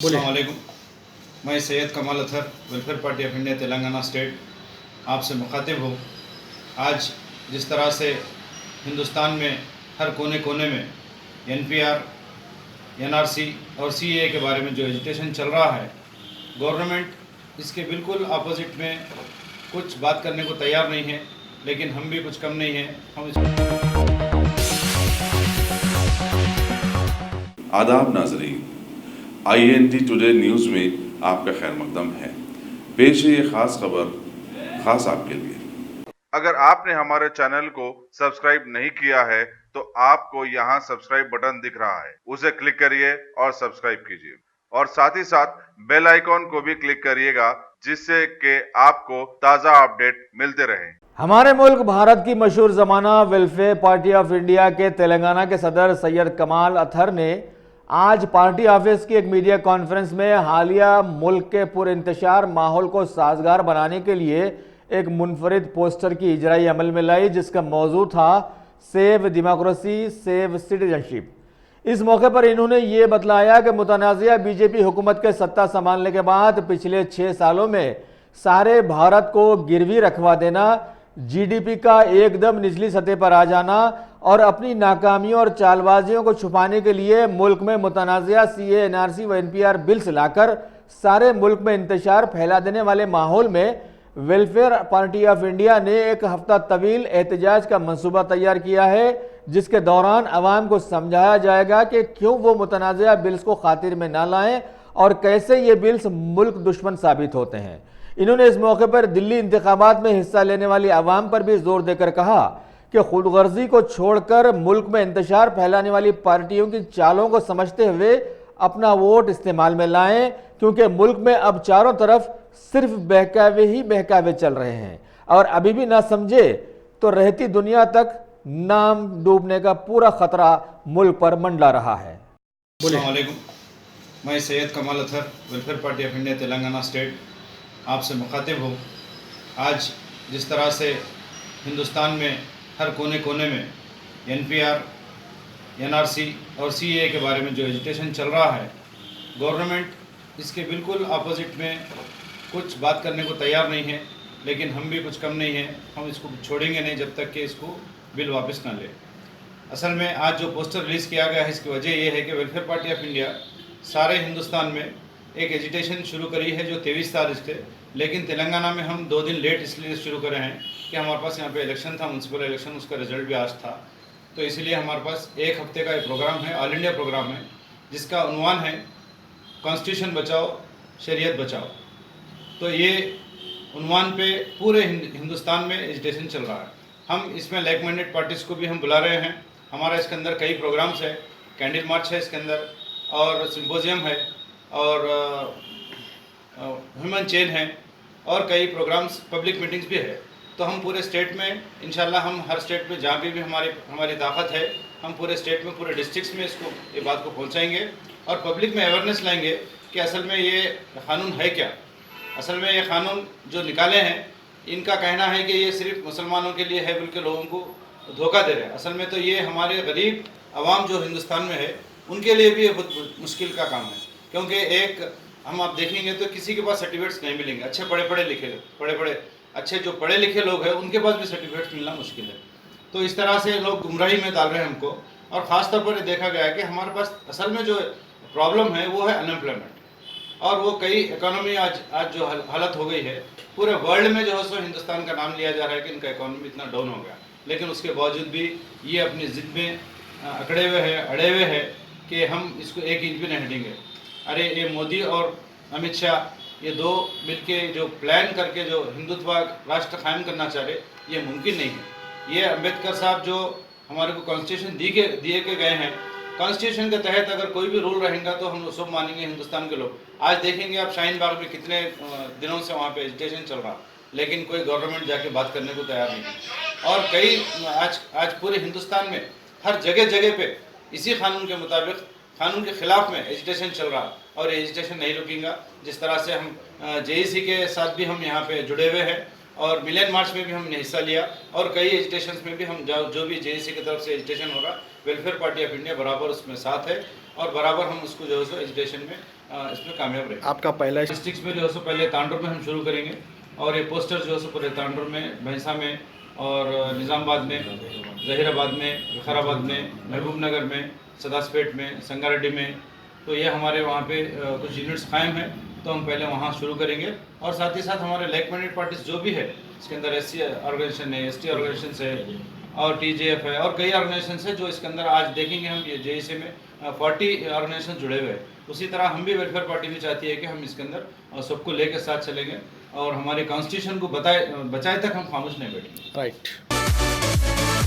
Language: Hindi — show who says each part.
Speaker 1: बोलिए।
Speaker 2: अस्सलाम वालेकुम। मैं सैयद कमाल Athar welfare party of India Telangana state आपसे मुखातिब हूँ। आज जिस तरह से हिंदुस्तान में हर कोने कोने में एनपीआर, एनआरसी और सीएए के बारे में जो एजिटेशन चल रहा है, गवर्नमेंट इसके बिल्कुल अपोजिट में कुछ बात करने को तैयार नहीं है, लेकिन हम भी कुछ कम नहीं हैं। हम
Speaker 3: आदाब नाजरीन, INT टुडे न्यूज़ में आपका खैर मकदम है। पेश है ये खास खबर खास आपके लिए। अगर आपने हमारे चैनल को सब्सक्राइब नहीं किया है तो आपको यहाँ सब्सक्राइब बटन दिख रहा है, उसे क्लिक करिए और सब्सक्राइब कीजिए और साथ ही साथ बेल आइकॉन को भी क्लिक करिएगा, जिससे कि आपको ताज़ा अपडेट मिलते रहें।
Speaker 1: हमारे मुल्क भारत की मशहूर जमाना वेलफेयर पार्टी ऑफ इंडिया के तेलंगाना के सदर सैयद कमाल अतहर ने आज पार्टी ऑफिस की एक मीडिया कॉन्फ्रेंस में हालिया मुल्क के पुरइंतशार माहौल को साजगार बनाने के लिए एक मुनफरिद पोस्टर की इजराई अमल में लाई, जिसका मौजू था सेव डेमोक्रेसी सेव सिटीजनशिप। इस मौके पर इन्होंने ये बतलाया कि मुतनाज़िया बीजेपी हुकूमत के सत्ता संभालने के बाद पिछले 6 सालों में सारे भारत को गिरवी रखवा देना, जीडीपी का एकदम निचली सतह पर आ जाना और अपनी नाकामियों और चालबाजियों को छुपाने के लिए मुल्क में मुतनाज़िया सीए, एनआरसी व एनपीआर बिल्स लाकर सारे मुल्क में इंतशार फैला देने वाले माहौल में वेलफेयर पार्टी ऑफ इंडिया ने एक हफ्ता तवील एहतजाज का मंसूबा तैयार किया है, जिसके दौरान अवाम को समझाया जाएगा कि क्यों वो मुतनाज़िया बिल्स को खातिर में ना लाएं और कैसे ये बिल्स मुल्क दुश्मन साबित होते हैं। इन्होंने इस मौके पर दिल्ली इंतखाबात में हिस्सा लेने वाली अवाम पर भी जोर देकर कहा कि खुदगर्जी को छोड़कर मुल्क में इंतशार फैलाने वाली पार्टियों की चालों को समझते हुए अपना वोट इस्तेमाल में लाएं, क्योंकि मुल्क में अब चारों तरफ सिर्फ बहकावे ही बहकावे चल रहे हैं और अभी भी ना समझे तो रहती दुनिया तक नाम डूबने का पूरा खतरा मुल्क पर मंडला रहा है।
Speaker 2: अस्सलाम वालेकुम। मैं सैयद कमाल Athar welfare party of India Telangana state आपसे मुखातिब हूँ। आज जिस तरह से हिंदुस्तान में हर कोने कोने में एनपीआर, एनआरसी और सीएए के बारे में जो एजिटेशन चल रहा है, गवर्नमेंट इसके बिल्कुल अपोजिट में कुछ बात करने को तैयार नहीं है, लेकिन हम भी कुछ कम नहीं हैं। हम इसको छोड़ेंगे नहीं जब तक कि इसको बिल वापस ना ले। असल में आज जो पोस्टर रिलीज़ किया गया है, इसकी वजह यह है कि वेलफेयर पार्टी ऑफ इंडिया सारे हिंदुस्तान में एक एजिटेशन शुरू करी है जो 23 तारीख से, लेकिन तेलंगाना में हम 2 दिन लेट इसलिए शुरू करे हैं कि हमारे पास यहाँ पे इलेक्शन था, म्यूनसिपल इलेक्शन, उसका रिजल्ट भी आज था। तो इसलिए हमारे पास एक हफ्ते का एक प्रोग्राम है, ऑल इंडिया प्रोग्राम है, जिसका उन्वान है कॉन्स्टिट्यूशन बचाओ शरीयत बचाओ। तो ये उन्वान पे पूरे हिंदुस्तान में एजिटेशन चल रहा है। हम इसमें लाइक माइंडेड पार्टीज़ को भी हम बुला रहे हैं। हमारा इसके अंदर कई प्रोग्राम्स है, कैंडल मार्च है इसके अंदर, और सिम्पोजियम है, और ह्यूमन चेन है, और कई प्रोग्राम्स पब्लिक मीटिंग्स भी है। तो हम पूरे स्टेट में इंशाल्लाह, हम हर स्टेट में जहाँ भी हमारी ताकत है, हम पूरे स्टेट में पूरे डिस्ट्रिक्ट्स में ये बात को पहुँचाएंगे और पब्लिक में अवेयरनेस लाएंगे कि असल में ये कानून है क्या। असल में ये कानून जो निकाले हैं, इनका कहना है कि ये सिर्फ मुसलमानों के लिए है, बल्कि लोगों को धोखा दे रहे हैं। असल में तो ये हमारे गरीब आवाम जो हिंदुस्तान में है, उनके लिए भी ये बहुत मुश्किल का काम है, क्योंकि एक हम आप देखेंगे तो किसी के पास सर्टिफिकेट्स नहीं मिलेंगे। अच्छे अच्छे जो पढ़े लिखे लोग हैं, उनके पास भी सर्टिफिकेट्स मिलना मुश्किल है। तो इस तरह से लोग गुमराही में डाल रहे हैं हमको, और ख़ास तौर पर ये देखा गया है कि हमारे पास असल में जो प्रॉब्लम है वो है अनएम्प्लॉयमेंट, और वो कई इकोनॉमी आज जो हालत हो गई है, पूरे वर्ल्ड में जो है सो हिंदुस्तान का नाम लिया जा रहा है कि इनका इकोनॉमी इतना डाउन हो गया, लेकिन उसके बावजूद भी ये अपनी ज़िद में अकड़े अड़े हुए हैं कि हम इसको 1 इंच भी नहीं हटेंगे। अरे ये मोदी और अमित शाह ये 2 मिलके जो प्लान करके जो हिंदुत्व राष्ट्र कायम करना चाह रहे, ये मुमकिन नहीं है। ये अम्बेडकर साहब जो हमारे को कॉन्स्टिट्यूशन दिए के गए हैं, कॉन्स्टिट्यूशन के तहत अगर कोई भी रूल रहेगा तो हम सब मानेंगे हिंदुस्तान के लोग। आज देखेंगे आप शाहीन बाग में कितने दिनों से वहाँ पे एजिटेशन चल रहा, लेकिन कोई गवर्नमेंट जाके बात करने को तैयार नहीं है। और कई आज पूरे हिंदुस्तान में हर जगह पे इसी कानून के मुताबिक, कानून के खिलाफ में एजिटेशन चल रहा, और एजिटेशन नहीं रुकेगा। जिस तरह से हम जेईसी के साथ भी हम यहाँ पे जुड़े हुए हैं, और मिलियन मार्च में भी हमने हिस्सा लिया, और कई एजिटेशन में भी हम जो भी जेईसी की तरफ से एजिटेशन होगा, वेलफेयर पार्टी ऑफ इंडिया बराबर उसमें साथ है। और बराबर हम उसको जो है सो एजुकेशन में इसमें कामयाब रहेंगे।
Speaker 4: आपका पहला
Speaker 2: डिस्ट्रिक्ट में जो है सो पहले तांडुर में हम शुरू करेंगे और ये पोस्टर जो है सो पूरे तांडुर में, भैंसा में और निज़ामाबाद में, जहीराबाद में, विकाराबाद में, महबूबनगर में, सदासपेट में, संगारेड्डी में, तो ये हमारे वहाँ पे कुछ यूनिट्स कायम हैं, तो हम पहले वहाँ शुरू करेंगे। और साथ ही साथ हमारे लाइक माइंडेड पार्टीज जो भी है, इसके अंदर SC ऑर्गेनाइजेशन है, ST ऑर्गेनाइजेशन है और TJF है और कई ऑर्गेनाइजेशन है जो इसके अंदर आज देखेंगे हम, ये JEC में 40 ऑर्गेनाइजेशन जुड़े हुए हैं। उसी तरह हम भी वेलफेयर पार्टी भी चाहती है कि हम इसके अंदर सबको लेकर साथ चलेंगे और हमारे कॉन्स्टिट्यूशन को बचाए तक हम खामोश नहीं बैठेंगे।
Speaker 4: राइट।